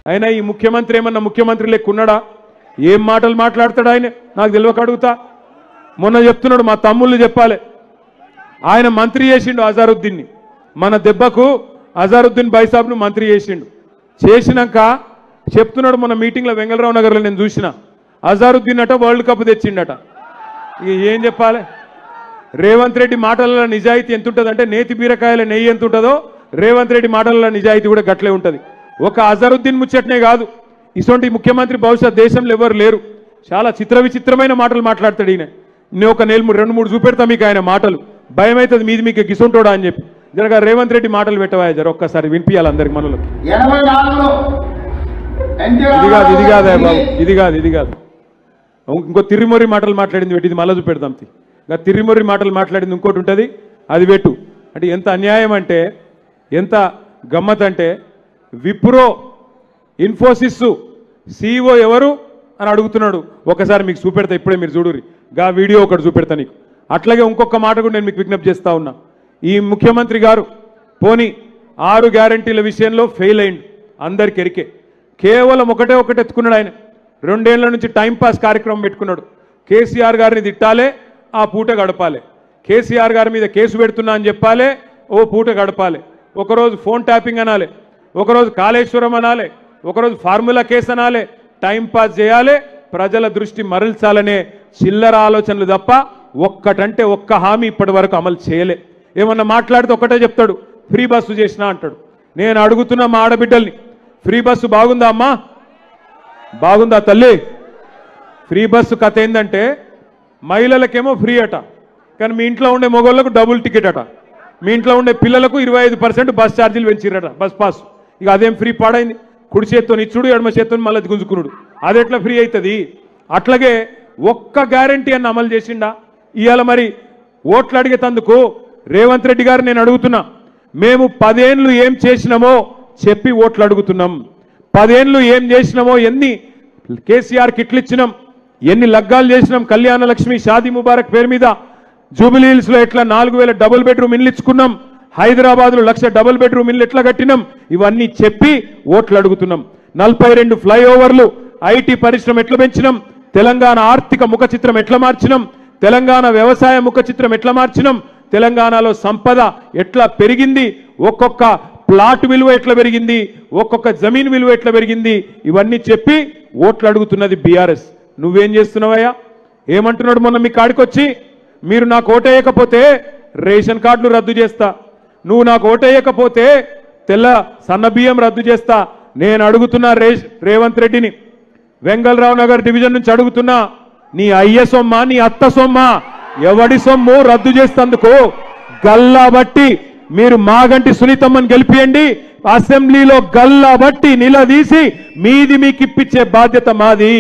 అయినా ఈ ముఖ్యమంత్రి ఏమన్నా ముఖ్యమంత్రి లెక్కున్నాడా? ఏం మాటలు మాట్లాడతాడు ఆయన? నాకు తెలియక అడుగుతా. మొన్న చెప్తున్నాడు, మా తమ్ముళ్ళు చెప్పాలి, ఆయన మంత్రి చేసిండు అజారుద్దీన్ని. మన దెబ్బకు అజారుద్దీన్ బైసాబ్ను మంత్రి చేసిండు. చేసినాక చెప్తున్నాడు, మొన్న మీటింగ్లో వెంగళరావు నగర్లో నేను చూసిన, అజారుద్దీన్ అట వరల్డ్ కప్ తెచ్చిండట. ఇక ఏం చెప్పాలి? రేవంత్ రెడ్డి మాటలలో నిజాయితీ ఎంత ఉంటుందంటే, నేతి బీరకాయల నెయ్యి ఎంత ఉంటుందో రేవంత్ రెడ్డి మాటలలో నిజాయితీ కూడా గట్లే ఉంటుంది. ఒక అజరుద్దీన్ ముచ్చట్నే కాదు, ఇటువంటి ముఖ్యమంత్రి బహుశా దేశంలో ఎవరు లేరు. చాలా విచిత్రమైన మాటలు మాట్లాడతాడు ఈయన. నేను ఒక 2-3 చూపెడతా మీకు ఆయన మాటలు, భయం అవుతుంది మీది మీకు గిసుంటోడా అని చెప్పి. జరగా రేవంత్ రెడ్డి మాటలు పెట్టవా జర ఒక్కసారి వినిపించాలి అందరికి మనలో. ఇది కాదు ఇంకో తిరిమొరి మాటలు మాట్లాడింది పెట్టి, ఇది మళ్ళీ చూపెడతాం. ఇంకా తిరిమొరి మాటలు మాట్లాడింది ఇంకోటి ఉంటుంది, అది పెట్టు. అంటే ఎంత అన్యాయం అంటే, ఎంత గమ్మత్ అంటే, విప్రో ఇన్ఫోసిస్ CEO ఎవరు అని అడుగుతున్నాడు. ఒకసారి మీకు చూపెడతా, ఇప్పుడే మీరు చూడురి, గా వీడియో ఒకటి చూపెడతా నీకు. అట్లాగే ఇంకొక మాట కూడా నేను మీకు విజ్ఞప్తి చేస్తా ఉన్నా. ఈ ముఖ్యమంత్రి గారు పోనీ 6 గ్యారంటీల విషయంలో ఫెయిల్ అయింది, అందరికి ఎరికే. కేవలం ఒకటే ఎత్తుకున్నాడు ఆయన. 2 ఏళ్ల నుంచి టైంపాస్ కార్యక్రమం పెట్టుకున్నాడు. కేసీఆర్ గారిని తిట్టాలే, ఆ పూట గడపాలి. కేసీఆర్ గారి మీద కేసు పెడుతున్నా అని చెప్పాలి, ఓ పూట గడపాలి. ఒకరోజు ఫోన్ ట్యాపింగ్ అనాలి, ఒకరోజు కాళేశ్వరం అనాలి, ఒకరోజు ఫార్ములా కేసు అనాలి. టైంపాస్ చేయాలి, ప్రజల దృష్టి మరల్చాలనే చిల్లర ఆలోచనలు తప్ప ఒక్కటంటే ఒక్క హామీ ఇప్పటి వరకు అమలు చేయలే. ఏమన్నా మాట్లాడితే ఒకటే చెప్తాడు, ఫ్రీ బస్సు చేసినా అంటాడు. నేను అడుగుతున్నా మా ఆడబిడ్డల్ని, ఫ్రీ బస్సు బాగుందా అమ్మా? బాగుందా తల్లి? ఫ్రీ బస్సు కథ ఏంటంటే, మహిళలకేమో ఫ్రీ అట, కానీ మీ ఇంట్లో ఉండే మగవాళ్ళకు డబుల్ టికెట్ అట. మీ ఇంట్లో ఉండే పిల్లలకు 25% బస్ ఛార్జీలు పెంచిరట, బస్ పాస్. ఇక అదేం ఫ్రీ పాడైంది? కుడి చేత్తో ఇచ్చుడు, ఎడమ చేత్తో మళ్ళీ గుంజుకున్నాడు. అది ఎట్లా ఫ్రీ అవుతుంది? అట్లాగే ఒక్క గ్యారంటీ అన్న అమలు చేసిండా? ఇవాళ మరి ఓట్లు అడిగేతందుకు రేవంత్ రెడ్డి గారు నేను అడుగుతున్నా, మేము 10 ఏళ్ళు ఏం చేసినామో చెప్పి ఓట్లు అడుగుతున్నాం. 10 ఏళ్ళు ఏం చేసినామో, ఎన్ని కేసీఆర్ కిట్లు ఇచ్చినాం, ఎన్ని లగ్గాలు చేసినాం, కళ్యాణ లక్ష్మి, షాదీ ముబారక్ పేరు మీద జూబిలీహిల్స్ లో ఎట్లా 4000 డబుల్ బెడ్రూమ్ ఇల్లు ఇచ్చుకున్నాం, హైదరాబాద్ లో 1,00,000 డబుల్ బెడ్రూమ్ ఇల్లు ఎట్లా కట్టినాం, ఇవన్నీ చెప్పి ఓట్లు అడుగుతున్నాం. 42 ఫ్లైఓవర్లు, ఐటీ పరిశ్రమ ఎట్లా పెంచినాం, తెలంగాణ ఆర్థిక ముఖ చిత్రం ఎట్లా మార్చినాం, తెలంగాణ వ్యవసాయ ముఖ చిత్రం ఎట్లా మార్చినాం, తెలంగాణలో సంపద ఎట్లా పెరిగింది, ఒక్కొక్క ప్లాట్ విలువ ఎట్లా పెరిగింది, ఒక్కొక్క జమీన్ విలువ ఎట్లా పెరిగింది, ఇవన్నీ చెప్పి ఓట్లు అడుగుతున్నది బీఆర్ఎస్. నువ్వేం చేస్తున్నావయ్యా? ఏమంటున్నాడు మొన్న మీ కాడికొచ్చి, మీరు నాకు ఓటేయకపోతే రేషన్ కార్డులు రద్దు చేస్తా, నువ్వు నాకు ఓటేయకపోతే తెల్ల సన్న బియ్యం రద్దు చేస్తా. నేను అడుగుతున్నా రేవంత్ రెడ్డిని, వెంగళరావు నగర్ డివిజన్ నుంచి అడుగుతున్నా, నీ అయ్య సొమ్మ, నీ అత్త సొమ్మ, ఎవడి సొమ్ము రద్దు చేస్తందుకు గల్లా బట్టి మీరు మాగంటి సునీతమ్మని గెలిపియండి, అసెంబ్లీలో గల్లా బట్టి నిలదీసి మీది మీకు ఇప్పించే బాధ్యత మాది.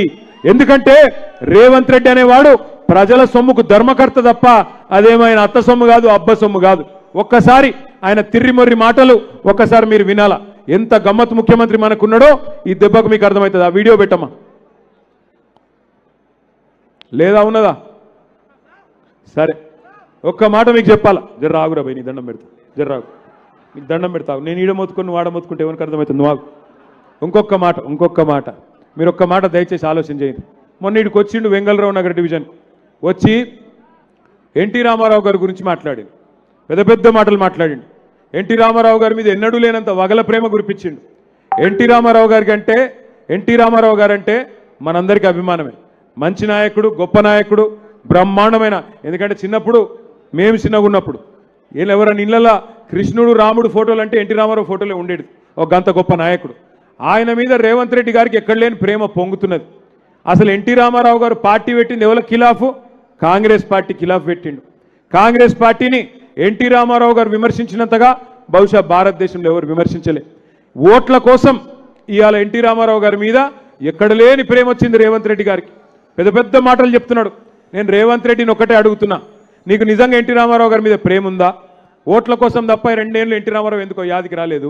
ఎందుకంటే రేవంత్ రెడ్డి అనేవాడు ప్రజల సొమ్ముకు ధర్మకర్త తప్ప అదేమైనా అత్త సొమ్ము కాదు, అబ్బ సొమ్ము కాదు. ఒక్కసారి ఆయన తిర్రిమొర్రి మాటలు ఒక్కసారి మీరు వినాలా. ఎంత గమ్మత్ ముఖ్యమంత్రి మనకున్నాడో ఈ దెబ్బకు మీకు అర్థమవుతుంది. ఆ వీడియో పెట్టమ్మా. లేదా ఉన్నదా? సరే, ఒక్క మాట మీకు చెప్పాలా. జర రాగురా భయ్, నీ దండం పెడతా, జర రాగు, నీకు దండం పెడతావు. నేను ఈడ మొత్తుకొని నువ్వు ఆడ మొత్తుకుంటే ఎవరికి అర్థమవుతుంది? నువ్వు ఇంకొక మాట మీరు ఒక్క మాట దయచేసి ఆలోచన చేయండి. మొన్న ఇక్కడికి వచ్చిండు వెంగళరావు నగర్ డివిజన్, వచ్చి ఎన్టీ రామారావు గారి గురించి మాట్లాడిండు, పెద్ద మాటలు మాట్లాడిండు. ఎన్టీ రామారావు గారి మీద ఎన్నడూ లేనంత వగల ప్రేమ కురిపించిండు. ఎన్టీ రామారావు గారంటే మనందరికీ అభిమానమే. మంచి నాయకుడు, గొప్ప నాయకుడు, బ్రహ్మాండమైన. ఎందుకంటే చిన్నప్పుడు మేము చిన్నగా ఉన్నప్పుడు ఎవరైనా ఇళ్ళ కృష్ణుడు రాముడు ఫోటోలు అంటే ఎన్టీ రామారావు ఫోటోలే ఉండేది. ఒక గంత గొప్ప నాయకుడు. ఆయన మీద రేవంత్ రెడ్డి గారికి ఎక్కడ లేని ప్రేమ పొంగుతున్నది. అసలు ఎన్టీ రామారావు గారు పార్టీ పెట్టింది ఎవరి ఖిలాఫు? కాంగ్రెస్ పార్టీ ఖిలాఫ్ పెట్టిండు. కాంగ్రెస్ పార్టీని ఎన్టీ రామారావు గారు విమర్శించినంతగా బహుశా భారతదేశంలో ఎవరు విమర్శించలే. ఓట్ల కోసం ఇవాళ ఎన్టీ రామారావు గారి మీద ఎక్కడ లేని ప్రేమ వచ్చింది రేవంత్ రెడ్డి గారికి. పెద్ద మాటలు చెప్తున్నాడు. నేను రేవంత్ రెడ్డిని ఒక్కటే అడుగుతున్నా, నీకు నిజంగా ఎన్టీ రామారావు గారి మీద ప్రేమ ఉందా? ఓట్ల కోసం తప్ప 2 ఏళ్ళు ఎన్టీ రామారావు ఎందుకో యాదికి రాలేదు.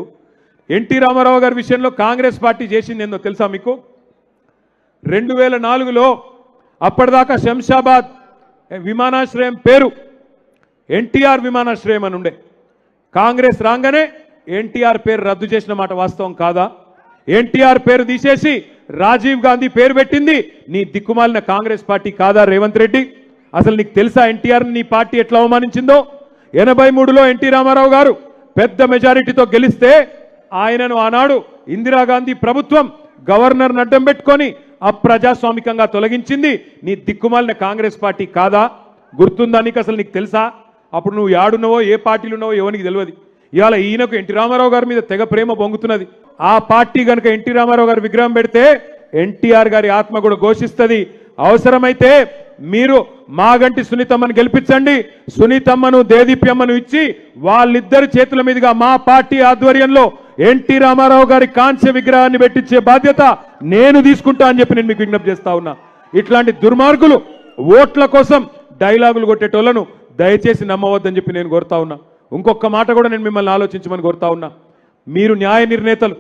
ఎన్టీ రామారావు గారి విషయంలో కాంగ్రెస్ పార్టీ చేసింది ఏందో తెలుసా మీకు? 2004లో అప్పటిదాకా శంషాబాద్ విమానాశ్రయం పేరు ఎన్టీఆర్ విమానాశ్రయం అని ఉండే. కాంగ్రెస్ రాగానే ఎన్టీఆర్ పేరు రద్దు చేసిన మాట వాస్తవం కాదా? ఎన్టీఆర్ పేరు తీసేసి రాజీవ్ గాంధీ పేరు పెట్టింది నీ దిక్కుమాలిన కాంగ్రెస్ పార్టీ కాదా రేవంత్ రెడ్డి? అసలు నీకు తెలుసా ఎన్టీఆర్ నీ పార్టీ ఎట్లా అవమానించిందో? 83లో ఎన్టీ రామారావు గారు పెద్ద మెజారిటీతో గెలిస్తే ఆయనను ఆనాడు ఇందిరాగాంధీ ప్రభుత్వం గవర్నర్ అడ్డం పెట్టుకొని అప్రజాస్వామికంగా తొలగించింది నీ దిక్కుమాలిన కాంగ్రెస్ పార్టీ కాదా? గుర్తుందా నీకు? అసలు నీకు తెలుసా? అప్పుడు నువ్వు యాడున్నావో ఏ పార్టీలు ఉన్నావో ఎవరికి తెలియదు. ఇవాళ ఈయనకు ఎన్టీ రామారావు గారి మీద తెగ ప్రేమ పొంగుతున్నది. ఆ పార్టీ కనుక ఎన్టీ రామారావు గారి విగ్రహం పెడితే ఎన్టీఆర్ గారి ఆత్మ కూడా ఘోషిస్తుంది. అవసరమైతే మీరు మాగంటి సునీతమ్మను గెలిపించండి, సునీతమ్మను దేదీప్యమ్మను ఇచ్చి వాళ్ళిద్దరి చేతుల మీదుగా మా పార్టీ ఆధ్వర్యంలో ఎన్టీ రామారావు గారి కాంస్య విగ్రహాన్ని పెట్టించే బాధ్యత నేను తీసుకుంటా అని చెప్పి నేను మీకు విజ్ఞప్తి చేస్తా ఉన్నా. ఇట్లాంటి దుర్మార్గులు ఓట్ల కోసం డైలాగులు కొట్టేటోళ్లను దయచేసి నమ్మవద్దని చెప్పి నేను కోరుతా ఉన్నా. ఇంకొక మాట కూడా నేను మిమ్మల్ని ఆలోచించమని కోరుతా ఉన్నా. మీరు న్యాయ నిర్ణేతలు.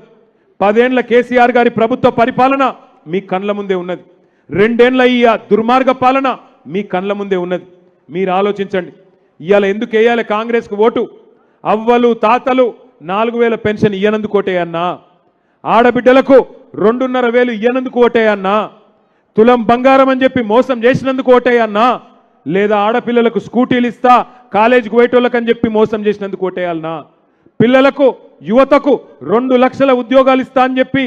10 ఏళ్ల కేసీఆర్ గారి ప్రభుత్వ పరిపాలన మీ కండ్ల ముందే ఉన్నది. 2 ఏళ్ల ఈ దుర్మార్గ పాలన మీ కండ్ల ముందే ఉన్నది. మీరు ఆలోచించండి. ఇవాళ ఎందుకు వేయాలి కాంగ్రెస్కు ఓటు? అవ్వలు తాతలు 4000 పెన్షన్ ఇయ్యనందుకు ఓటేయన్నా? ఆడబిడ్డలకు 2,500 ఇయ్యనందుకు ఓటేయన్నా? తులం బంగారం అని చెప్పి మోసం చేసినందుకు ఓటేయన్నా? లేదా ఆడపిల్లలకు స్కూటీలు ఇస్తా కాలేజీకి పోయేటోళ్ళకి అని చెప్పి మోసం చేసినందుకు ఓటేయాలనా? పిల్లలకు యువతకు 2 లక్షల ఉద్యోగాలు ఇస్తా అని చెప్పి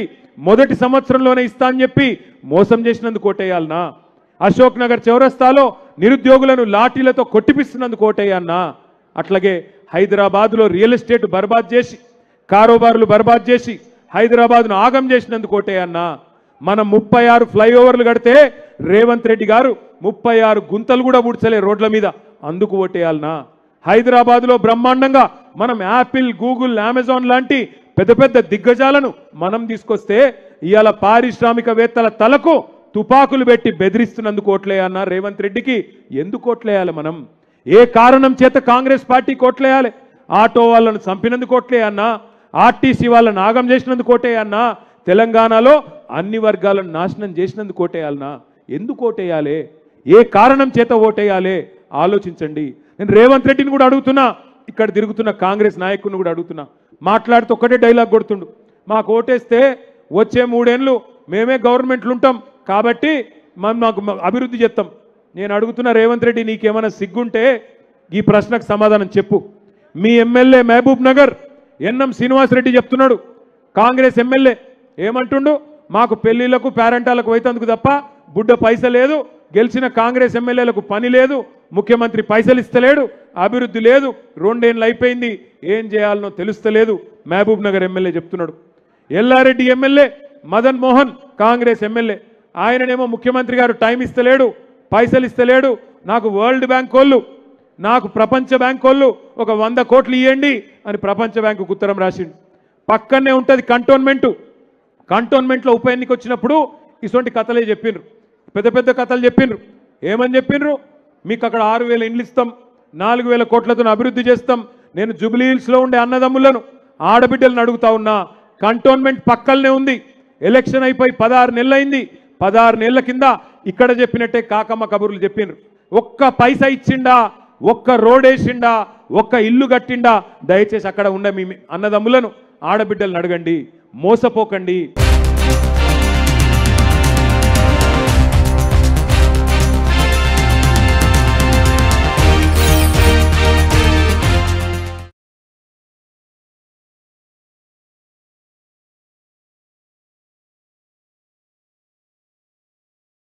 మొదటి సంవత్సరంలోనే ఇస్తా అని చెప్పి మోసం చేసినందుకు ఓటేయాలనా? అశోక్ నగర్ చౌరస్తాలో నిరుద్యోగులను లాఠీలతో కొట్టిపిస్తున్నందుకు ఓటేయాలనా? అట్లాగే హైదరాబాద్లో రియల్ ఎస్టేట్ బర్బాద్ చేసి కారోబారులు బర్బాద్ చేసి హైదరాబాద్ను ఆగం చేసినందుకు ఓటేయాలనా? మనం 36 ఫ్లైఓవర్లు కడితే రేవంత్ రెడ్డి గారు 36 గుంతలు కూడా పూడ్చలే రోడ్ల మీద, అందుకు ఓటేయాలనా? హైదరాబాద్లో బ్రహ్మాండంగా మనం యాపిల్, గూగుల్, అమెజాన్ లాంటి పెద్ద పెద్ద దిగ్గజాలను మనం తీసుకొస్తే ఇవాళ పారిశ్రామికవేత్తల తలకు తుపాకులు పెట్టి బెదిరిస్తున్నందుకు ఓట్లేయాలన్నా? రేవంత్ రెడ్డికి ఎందుకు ఓట్లేయాలి మనం? ఏ కారణం చేత కాంగ్రెస్ పార్టీకి ఓట్లేయాలి? ఆటో వాళ్ళను చంపినందుకు ఓట్లేయన్నా? ఆర్టీసీ వాళ్ళని ఆగం చేసినందుకు ఓటేయన్నా? తెలంగాణలో అన్ని వర్గాలను నాశనం చేసినందుకు ఓటేయాలనా? ఎందుకు ఓటేయాలి? ఏ కారణం చేత ఓటేయాలి? ఆలోచించండి. నేను రేవంత్ రెడ్డిని కూడా అడుగుతున్నా, ఇక్కడ తిరుగుతున్న కాంగ్రెస్ నాయకుడిని కూడా అడుగుతున్నా. మాట్లాడుతూ ఒక్కటే డైలాగ్ కొడుతుండు, మాకు ఓటేస్తే వచ్చే 3 ఏళ్ళు మేమే గవర్నమెంట్లు ఉంటాం కాబట్టి మాకు అభివృద్ధి చేస్తాం. నేను అడుగుతున్న రేవంత్ రెడ్డి, నీకేమైనా సిగ్గుంటే ఈ ప్రశ్నకు సమాధానం చెప్పు. మీ ఎమ్మెల్యే మహబూబ్ నగర్ ఎన్ఎం శ్రీనివాసరెడ్డి చెప్తున్నాడు, కాంగ్రెస్ ఎమ్మెల్యే ఏమంటుండు, మాకు పెళ్లిళ్లకు పేరెంటాలకు పోయేందుకు తప్ప బుడ్డ పైస లేదు, గెలిచిన కాంగ్రెస్ ఎమ్మెల్యేలకు పని లేదు, ముఖ్యమంత్రి పైసలు ఇస్తలేడు, అభివృద్ధి లేదు, 2 ఏళ్ళు అయిపోయింది, ఏం చేయాలనో తెలుస్తలేదు మహబూబ్ నగర్ ఎమ్మెల్యే చెప్తున్నాడు. ఎల్లారెడ్డి ఎమ్మెల్యే మదన్ మోహన్ కాంగ్రెస్ ఎమ్మెల్యే, ఆయననేమో ముఖ్యమంత్రి గారు టైం ఇస్తలేడు, పైసలు ఇస్తలేడు, నాకు వరల్డ్ బ్యాంక్ వాళ్ళు, నాకు ప్రపంచ బ్యాంక్ వాళ్ళు ఒక 100 కోట్లు ఇవ్వండి అని ప్రపంచ బ్యాంకుకు ఉత్తరం రాసిండు. పక్కనే ఉంటుంది కంటోన్మెంట్లో ఉప ఎన్నిక వచ్చినప్పుడు ఇటువంటి కథలే చెప్పిండ్రు, పెద్ద పెద్ద కథలు చెప్పిండ్రు. ఏమని చెప్పిండ్రు, మీకు అక్కడ 6,000 ఇండ్లు ఇస్తాం, 4,000 కోట్లతో అభివృద్ధి చేస్తాం. నేను జూబ్లీ హిల్స్లో ఉండే అన్నదమ్ములను ఆడబిడ్డలను అడుగుతా ఉన్నా, కంటోన్మెంట్ పక్కనే ఉంది, ఎలక్షన్ అయిపోయి 16 నెలలు అయింది, 16 నెలల కింద ఇక్కడ చెప్పినట్టే కాకమ్మ కబుర్లు చెప్పిండ్రు. ఒక్క పైసా ఇచ్చిండా, ఒక్క రోడ్ వేసిండా, ఒక్క ఇల్లు కట్టిండా? దయచేసి అక్కడ ఉన్న మీ అన్నదమ్ములను ఆడబిడ్డలను అడగండి, మోసపోకండి.